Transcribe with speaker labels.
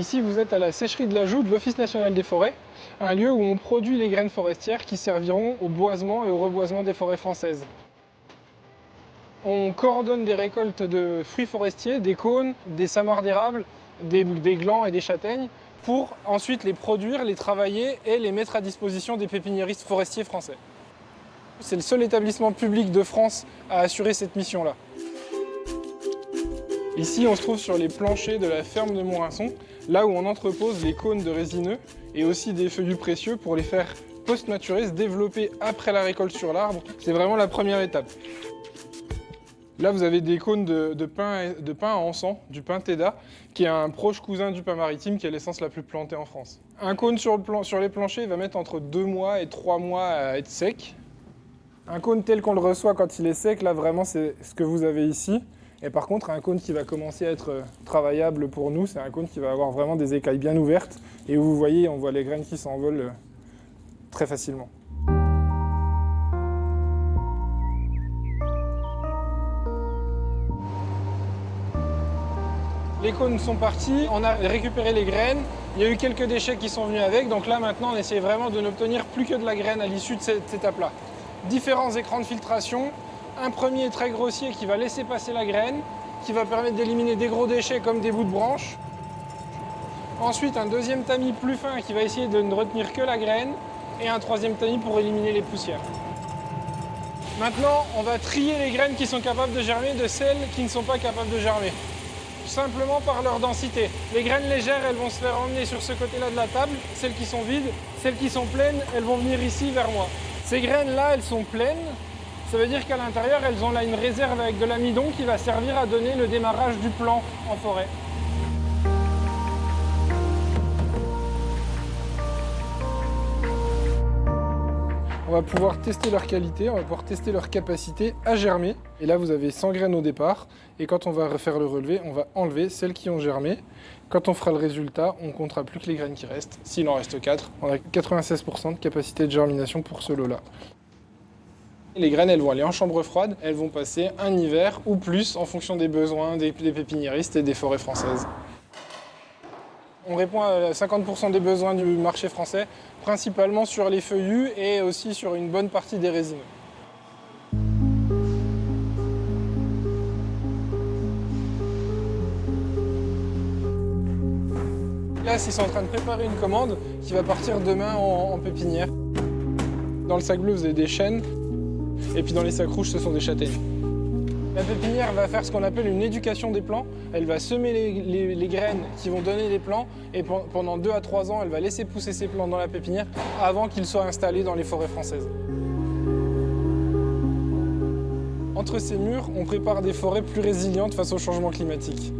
Speaker 1: Ici, vous êtes à la sécherie de l'ajout de l'Office national des forêts, un lieu où on produit les graines forestières qui serviront au boisement et au reboisement des forêts françaises. On coordonne des récoltes de fruits forestiers, des cônes, des samoires d'érable, des glands et des châtaignes, pour ensuite les produire, les travailler et les mettre à disposition des pépiniéristes forestiers français. C'est le seul établissement public de France à assurer cette mission-là. Ici, on se trouve sur les planchers de la ferme de Montrasson, là où on entrepose les cônes de résineux et aussi des feuillus précieux pour les faire post-maturer, se développer après la récolte sur l'arbre. C'est vraiment la première étape. Là, vous avez des cônes de pin à encens, du pin Teda, qui est un proche cousin du pin maritime, qui est l'essence la plus plantée en France. Un cône sur les planchers va mettre entre 2 mois et 3 mois à être sec. Un cône tel qu'on le reçoit quand il est sec, là vraiment c'est ce que vous avez ici. Et par contre, un cône qui va commencer à être travaillable pour nous, c'est un cône qui va avoir vraiment des écailles bien ouvertes. Et où vous voyez, on voit les graines qui s'envolent très facilement. Les cônes sont partis, on a récupéré les graines, il y a eu quelques déchets qui sont venus avec, donc là maintenant on essaie vraiment de n'obtenir plus que de la graine à l'issue de cette étape-là. Différents écrans de filtration, un premier très grossier qui va laisser passer la graine, qui va permettre d'éliminer des gros déchets comme des bouts de branches. Ensuite un deuxième tamis plus fin qui va essayer de ne retenir que la graine, et un troisième tamis pour éliminer les poussières. Maintenant on va trier les graines qui sont capables de germer de celles qui ne sont pas capables de germer. Simplement par leur densité. Les graines légères, elles vont se faire emmener sur ce côté-là de la table. Celles qui sont vides, celles qui sont pleines, elles vont venir ici vers moi. Ces graines-là, elles sont pleines. Ça veut dire qu'à l'intérieur, elles ont là une réserve avec de l'amidon qui va servir à donner le démarrage du plant en forêt. On va pouvoir tester leur qualité, on va pouvoir tester leur capacité à germer. Et là, vous avez 100 graines au départ. Et quand on va refaire le relevé, on va enlever celles qui ont germé. Quand on fera le résultat, on ne comptera plus que les graines qui restent. S'il en reste 4, on a 96% de capacité de germination pour ce lot-là. Les graines, elles vont aller en chambre froide. Elles vont passer un hiver ou plus en fonction des besoins des pépiniéristes et des forêts françaises. On répond à 50% des besoins du marché français, principalement sur les feuillus et aussi sur une bonne partie des résineux. Là, ils sont en train de préparer une commande qui va partir demain en pépinière. Dans le sac bleu, vous avez des chênes, et puis dans les sacs rouges, ce sont des châtaignes. La pépinière va faire ce qu'on appelle une éducation des plants. Elle va semer les graines qui vont donner les plants et pendant 2 à 3 ans, elle va laisser pousser ces plants dans la pépinière avant qu'ils soient installés dans les forêts françaises. Entre ces murs, on prépare des forêts plus résilientes face au changement climatique.